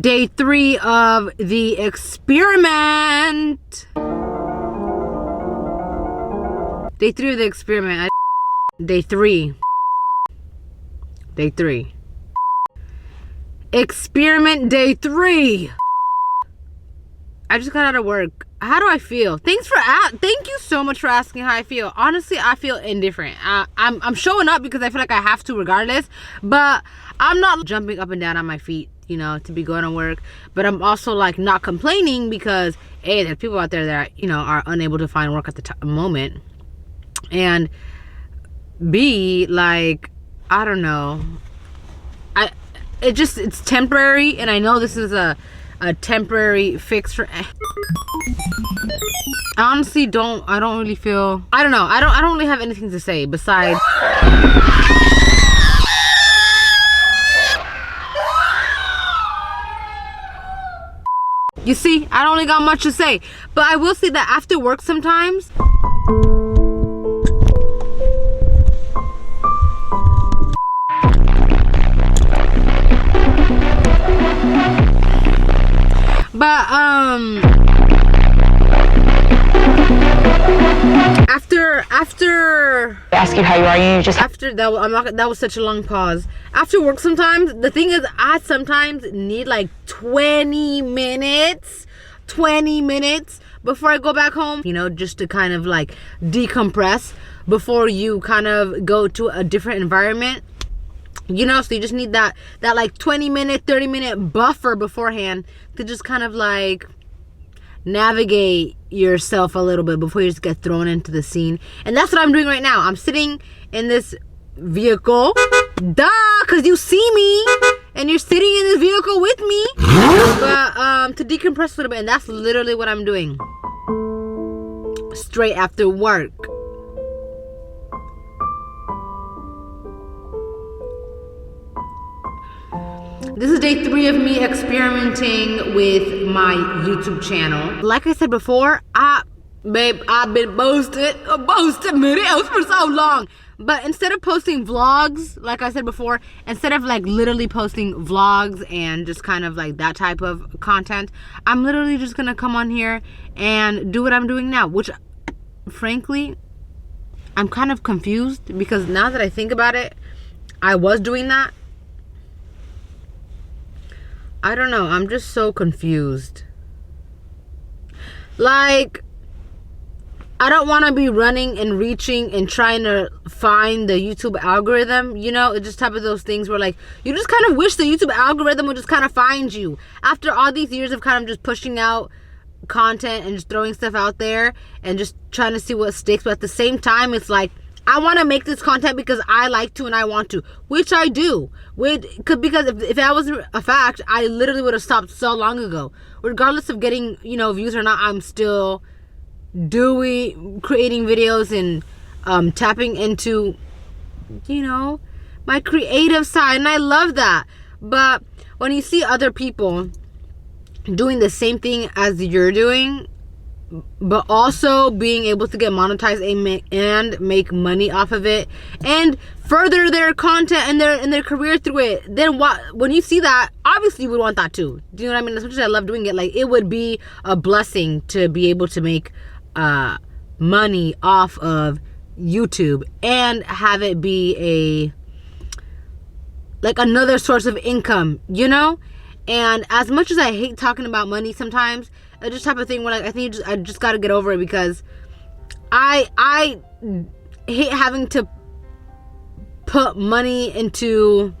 Day 3 of the experiment. Day 3 of the experiment. Day 3. Day 3. Experiment day 3. I just got out of work. How do I feel? Thank you so much for asking how I feel. Honestly, I feel indifferent. I'm showing up because I feel like I have to regardless, but I'm not jumping up and down on my feet, you know, to be going to work. But I'm also like not complaining because A, there's people out there that, you know, are unable to find work at the moment. And B, like, I don't know. It's temporary, and I know this is a temporary fix for. I honestly don't really feel. I don't know. I don't really have anything to say besides. You see, I don't really got much to say, but I will say that after work sometimes. But after ask you how you are, you just after that that was such a long pause. After work sometimes, the thing is I sometimes need like 20 minutes before I go back home, you know, just to kind of like decompress before you kind of go to a different environment. You know, so you just need that like 20-minute, 30-minute buffer beforehand to just kind of like navigate yourself a little bit before you just get thrown into the scene. And that's what I'm doing right now. I'm sitting in this vehicle. Duh, because you see me and you're sitting in this vehicle with me. But to decompress a little bit, and that's literally what I'm doing. Straight after work. This is day 3 of me experimenting with my YouTube channel. Like I said before, I've been posting videos for so long. But instead of posting vlogs, like I said before, instead of like literally posting vlogs and just kind of like that type of content, I'm literally just gonna come on here and do what I'm doing now, which frankly, I'm kind of confused because now that I think about it, I was doing that. I don't know. I'm just so confused. Like, I don't want to be running and reaching and trying to find the YouTube algorithm. You know, it's just type of those things where like, you just kind of wish the YouTube algorithm would just kind of find you. After all these years of kind of just pushing out content and just throwing stuff out there and just trying to see what sticks. But at the same time, it's like, I want to make this content because I like to and I want to, which I do. Because if that wasn't a fact, I literally would have stopped so long ago. Regardless of getting, you know, views or not, I'm still creating videos and tapping into, you know, my creative side, and I love that. But when you see other people doing the same thing as you're doing, but also being able to get monetized and make money off of it and further their content and their career through it, then when you see that, obviously you would want that too. Do you know what I mean? As much as I love doing it, like, it would be a blessing to be able to make money off of YouTube and have it be another source of income, you know? And as much as I hate talking about money sometimes, it's just type of thing where like, I think I just got to get over it because I hate having to put money into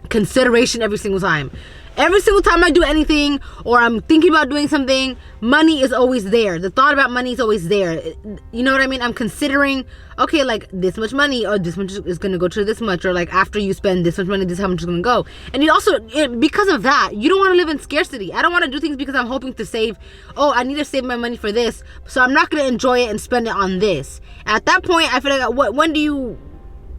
consideration every single time. Every single time I do anything or I'm thinking about doing something, money is always there. The thought about money is always there. You know what I mean? I'm considering, okay, like this much money or this much is going to go to this much, or like after you spend this much money, this is how much is going to go. And you also, because of that, you don't want to live in scarcity. I don't want to do things because I'm hoping to save. Oh, I need to save my money for this, so I'm not going to enjoy it and spend it on this. At that point, I feel like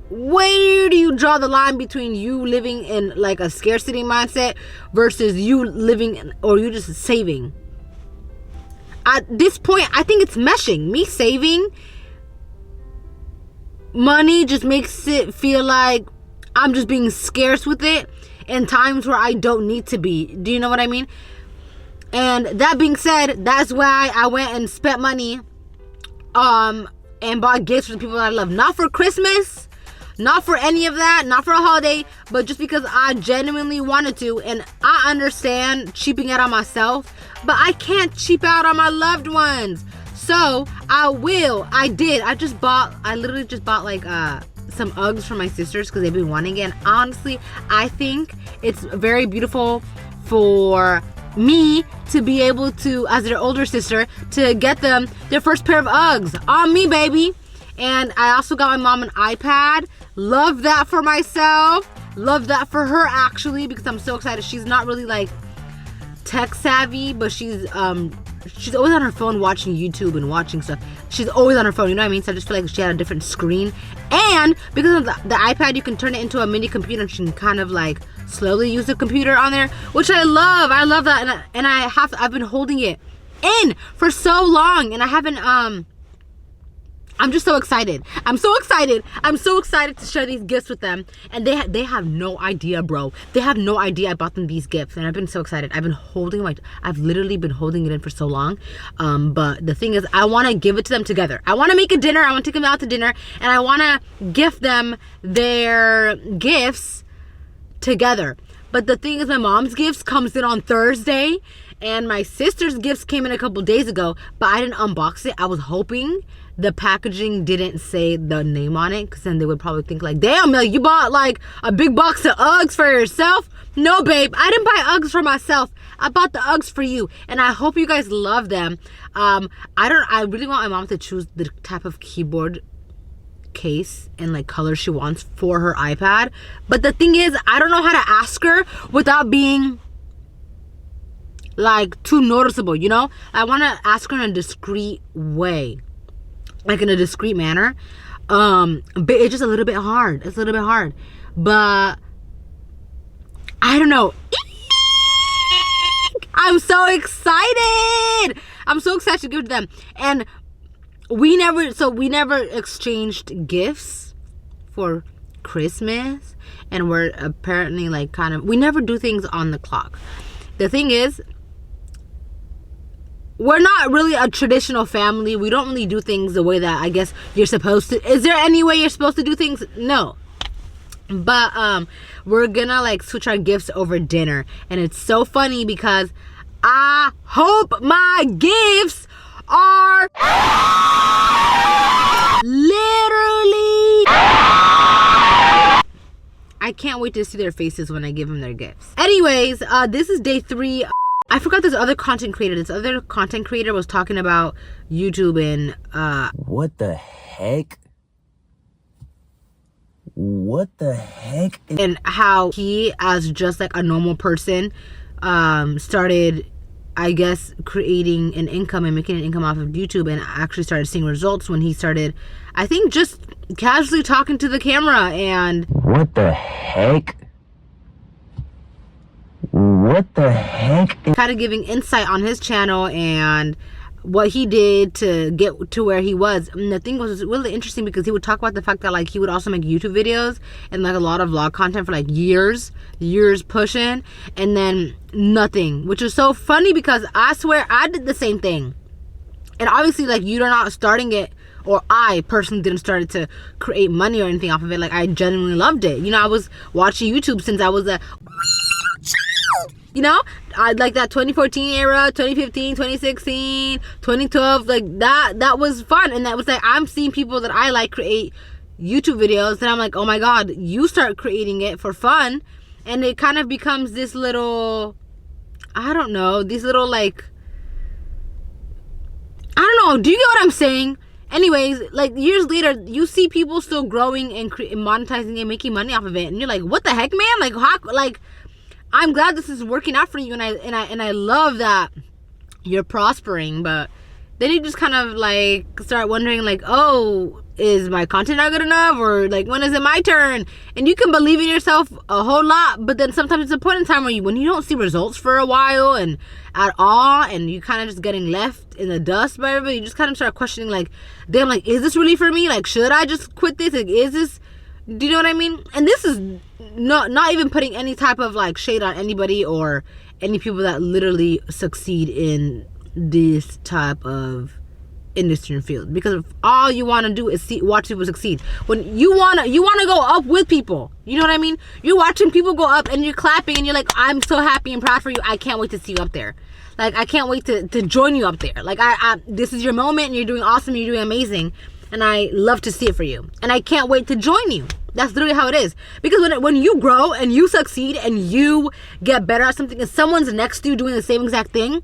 where do you draw the line between you living in like a scarcity mindset versus you living or you just saving? At this point, I think it's meshing. Me saving money just makes it feel like I'm just being scarce with it, in times where I don't need to be. Do you know what I mean? And that being said, that's why I went and spent money and bought gifts for the people that I love. Not for Christmas, not for any of that, not for a holiday, but just because I genuinely wanted to. And I understand cheaping out on myself, but I can't cheap out on my loved ones. So I will. I did. I literally just bought like some Uggs for my sisters because they've been wanting it. And honestly, I think it's very beautiful for me to be able to, as their older sister, to get them their first pair of Uggs. On me, baby. And I also got my mom an iPad. Love that for myself. Love that for her, actually, because I'm so excited. She's not really like tech savvy, but she's always on her phone watching YouTube and watching stuff. She's always on her phone, you know what I mean? So I just feel like she had a different screen. And because of the iPad, you can turn it into a mini computer, and she can kind of like slowly use the computer on there, which I love. I love that. And I've been holding it in for so long, and I haven't I'm just so excited. I'm so excited to share these gifts with them. And they have no idea, bro. They have no idea I bought them these gifts. And I've been so excited. I've literally been holding it in for so long. But the thing is, I want to give it to them together. I want to make a dinner. I want to take them out to dinner. And I want to gift them their gifts together. But the thing is, my mom's gifts comes in on Thursday. And my sister's gifts came in a couple days ago. But I didn't unbox it. I was hoping the packaging didn't say the name on it, because then they would probably think like, damn, like you bought like a big box of Uggs for yourself. No, babe, I didn't buy Uggs for myself. I bought the Uggs for you, and I hope you guys love them. I really want my mom to choose the type of keyboard case and like color she wants for her iPad. But the thing is, I don't know how to ask her without being like too noticeable, you know? I want to ask her in a discreet way, like in a discreet manner. But it's just a little bit hard. It's a little bit hard. But I don't know. I'm so excited. I'm so excited to give it to them. And we never exchanged gifts for Christmas. And we're apparently like we never do things on the clock. The thing is, we're not really a traditional family. We don't really do things the way that I guess you're supposed to. Is there any way you're supposed to do things? No. But we're gonna like switch our gifts over dinner. And it's so funny because I hope my gifts are literally, I can't wait to see their faces when I give them their gifts. Anyways, this is day 3. I forgot this other content creator. This other content creator was talking about YouTube and What the heck? What the heck? And how he, as just like a normal person, started, I guess, creating an income and making an income off of YouTube, and actually started seeing results when he started, I think, just casually talking to the camera. And what the heck? What the heck? Kind of giving insight on his channel and what he did to get to where he was. And the thing was really interesting because he would talk about the fact that like he would also make YouTube videos and like a lot of vlog content for like years pushing, and then nothing, which is so funny because I swear I did the same thing. And obviously like you're not starting it, or I personally didn't start it to create money or anything off of it. Like I genuinely loved it. You know, I was watching YouTube since I was a you know, I like that 2014 era, 2015, 2016, 2012, like that was fun. And that was like, I'm seeing people that I like create YouTube videos, and I'm like, oh my god, you start creating it for fun, and it kind of becomes this little, I don't know, these little like, I don't know, do you get what I'm saying? Anyways, like years later, you see people still growing and monetizing and making money off of it, and you're like, what the heck, man? Like, how, like, I'm glad this is working out for you, and I love that you're prospering. But then you just kind of like start wondering like, oh, is my content not good enough, or like when is it my turn? And you can believe in yourself a whole lot, but then sometimes it's a point in time where when you don't see results for a while and at all, and you kind of just getting left in the dust by everybody, you just kind of start questioning like, damn, like, is this really for me? Like, should I just quit this? Like, is this Do you know what I mean? And this is not even putting any type of like shade on anybody or any people that literally succeed in this type of industry and field, because if all you want to do is watch people succeed, when you want to go up with people, you know what I mean? You're watching people go up and you're clapping and you're like, I'm so happy and proud for you. I can't wait to see you up there. Like, I can't wait to join you up there. Like, I this is your moment and you're doing awesome, you're doing amazing, and I love to see it for you, and I can't wait to join you. That's literally how it is. Because when you grow and you succeed and you get better at something and someone's next to you doing the same exact thing,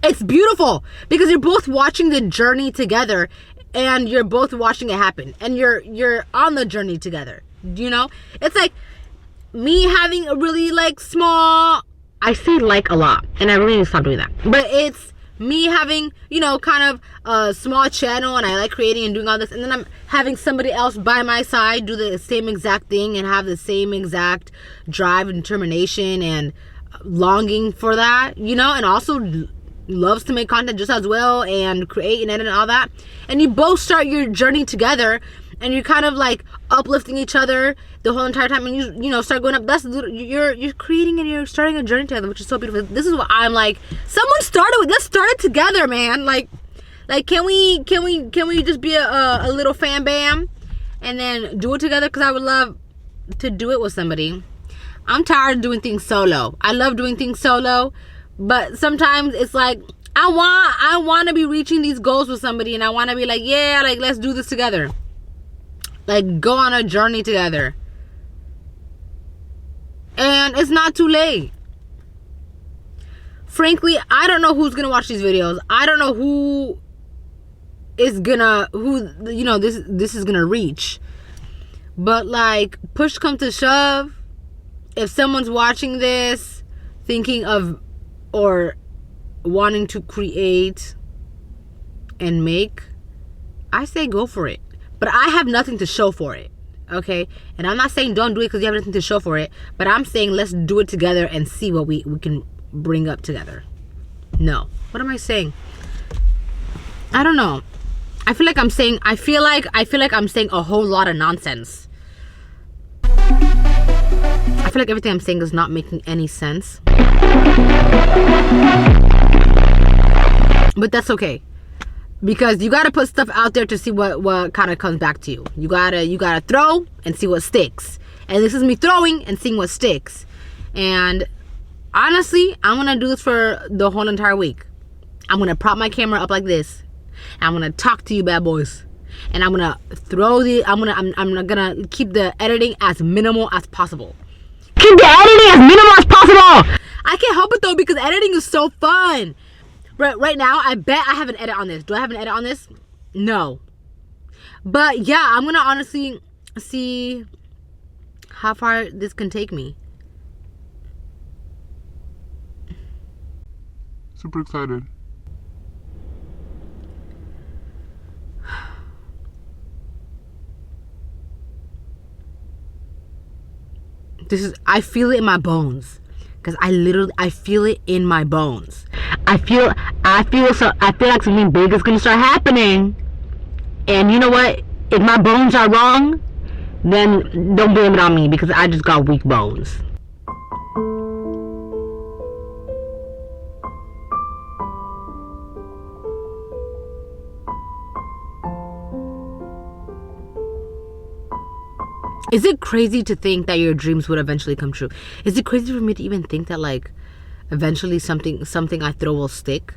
it's beautiful, because you're both watching the journey together and you're both watching it happen and you're on the journey together. You know, it's like me having a really like small, I say like a lot and I really need to stop doing that, but it's me having, you know, kind of a small channel and I like creating and doing all this, and then I'm having somebody else by my side do the same exact thing and have the same exact drive and determination and longing for that, you know, and also loves to make content just as well and create and edit and all that, and you both start your journey together and you're kind of like uplifting each other the whole entire time, and you know, start going up. That's you're creating and you're starting a journey together, which is so beautiful. This is what I'm like, someone started with, let's start it together, man. Like can we just be a little fan bam and then do it together? Because I would love to do it with somebody. I'm tired of doing things solo. I love doing things solo, but sometimes it's like I want to be reaching these goals with somebody, and I want to be like, yeah, like let's do this together. Like, go on a journey together. And it's not too late. Frankly, I don't know who's gonna watch these videos. I don't know who you know, this is gonna reach. But like, push come to shove, if someone's watching this thinking of or wanting to create and make, I say go for it. But I have nothing to show for it, okay? And I'm not saying don't do it because you have nothing to show for it, but I'm saying let's do it together and see what we can bring up together. No. What am I saying? I don't know. I feel like I'm saying a whole lot of nonsense. I feel like everything I'm saying is not making any sense. But that's okay. Because you gotta put stuff out there to see what kind of comes back to you. You gotta throw and see what sticks. And this is me throwing and seeing what sticks. And honestly, I'm gonna do this for the whole entire week. I'm gonna prop my camera up like this. I'm gonna talk to you bad boys. And I'm gonna I'm gonna keep the editing as minimal as possible. Keep the editing as minimal as possible! I can't help it though, because editing is so fun. Right now, I bet I have an edit on this. Do I have an edit on this? No. But yeah, I'm gonna honestly see how far this can take me. Super excited. I feel it in my bones. Because I feel it in my bones. I feel like something big is gonna start happening. And you know what? If my bones are wrong, then don't blame it on me, because I just got weak bones. Is it crazy to think that your dreams would eventually come true? Is it crazy for me to even think that like eventually something I throw will stick?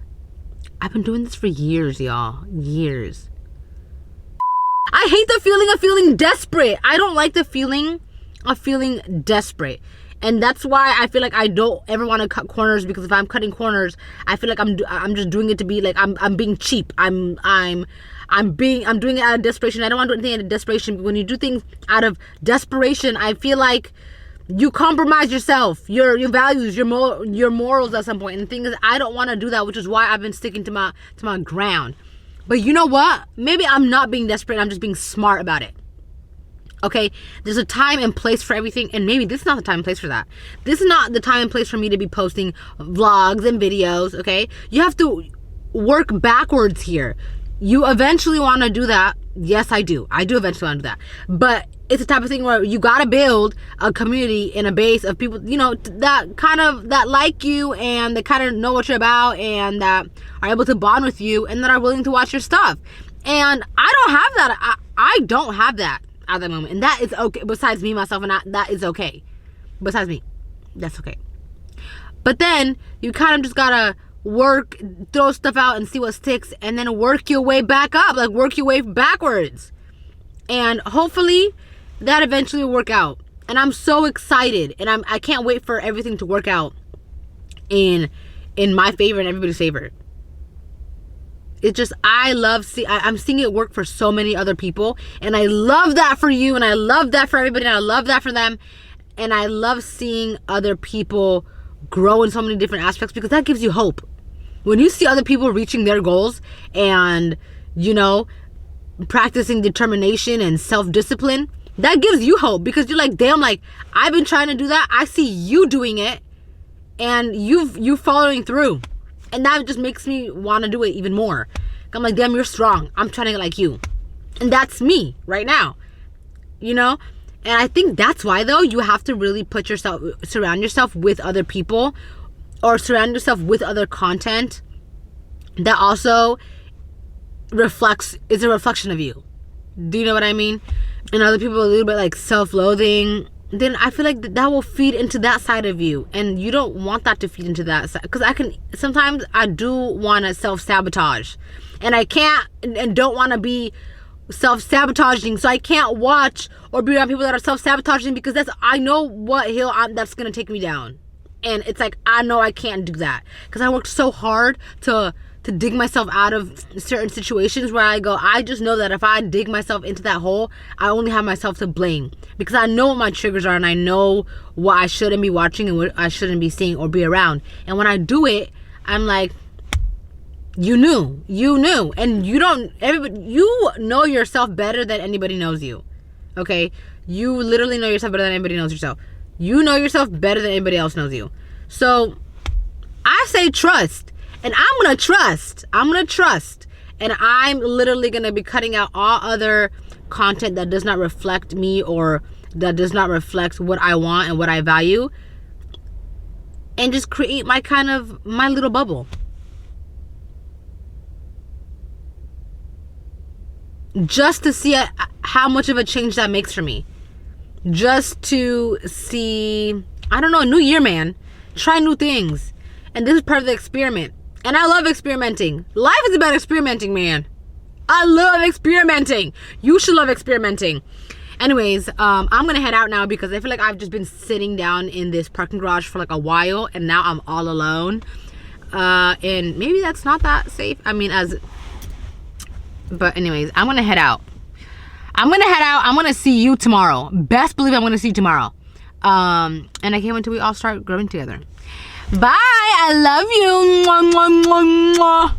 I've been doing this for years, y'all. Years. I hate the feeling of feeling desperate. I don't like the feeling of feeling desperate. And that's why I feel like I don't ever want to cut corners, because if I'm cutting corners, I feel like I'm just doing it to be like I'm being cheap. I'm doing it out of desperation. I don't want to do anything out of desperation. But when you do things out of desperation, I feel like you compromise yourself, your values, your morals at some point. And the thing is, I don't want to do that, which is why I've been sticking to my ground. But you know what? Maybe I'm not being desperate. I'm just being smart about it. Okay, there's a time and place for everything, and maybe this is not the time and place for that. This is not the time and place for me to be posting vlogs and videos, okay? You have to work backwards here. You eventually want to do that Yes, I do. I do eventually want to do that. But it's the type of thing where you gotta build a community and a base of people, that like you and that kind of know what you're about and that are able to bond with you and that are willing to watch your stuff. And I don't have that. I don't have that at the moment. And that is okay. Besides me, myself, and that is okay. Besides me, that's okay. But then you kind of just gotta throw stuff out and see what sticks, and then work your way back up, like work your way backwards. And hopefully that eventually will work out. And I'm so excited, and I can't wait for everything to work out in my favor and everybody's favor. It's just, I'm seeing it work for so many other people, and I love that for you, and I love that for everybody, and I love that for them. And I love seeing other people grow in so many different aspects, because that gives you hope. When you see other people reaching their goals and, practicing determination and self-discipline, that gives you hope, because you're like, damn, like, I've been trying to do that. I see you doing it, and you following through. And that just makes me want to do it even more. I'm like, damn, you're strong. I'm trying to get like you. And that's me right now, And I think that's why, though, you have to really surround yourself with other people, or surround yourself with other content that also is a reflection of you. Do you know what I mean? And other people are a little bit like self-loathing, then I feel like that will feed into that side of you, and you don't want that to feed into that side. Because sometimes I do want to self-sabotage, and I can't and don't want to be self-sabotaging, so I can't watch or be around people that are self-sabotaging, because I know what hill that's gonna take me down. And it's like, I know I can't do that, because I worked so hard to dig myself out of certain situations where I just know that if I dig myself into that hole, I only have myself to blame, because I know what my triggers are, and I know what I shouldn't be watching and what I shouldn't be seeing or be around. And when I do it, I'm like, you knew, and you know yourself better than anybody knows you. Okay? You literally know yourself better than anybody knows yourself. You know yourself better than anybody else knows you. So I say trust, and I'm gonna trust, and I'm literally gonna be cutting out all other content that does not reflect me, or that does not reflect what I want and what I value, and just create my little bubble. Just to see how much of a change that makes for me. Just to see, I don't know, a new year, man. Try new things. And this is part of the experiment. And I love experimenting. Life is about experimenting, man. I love experimenting. You should love experimenting. Anyways, I'm gonna head out now, because I feel like I've just been sitting down in this parking garage for like a while, and now I'm all alone. And maybe that's not that safe. But anyways, I'm gonna head out. I'm gonna see you tomorrow. Best believe I'm gonna see you tomorrow. And I can't wait until we all start growing together. Bye. I love you. Mwah, mwah, mwah, mwah.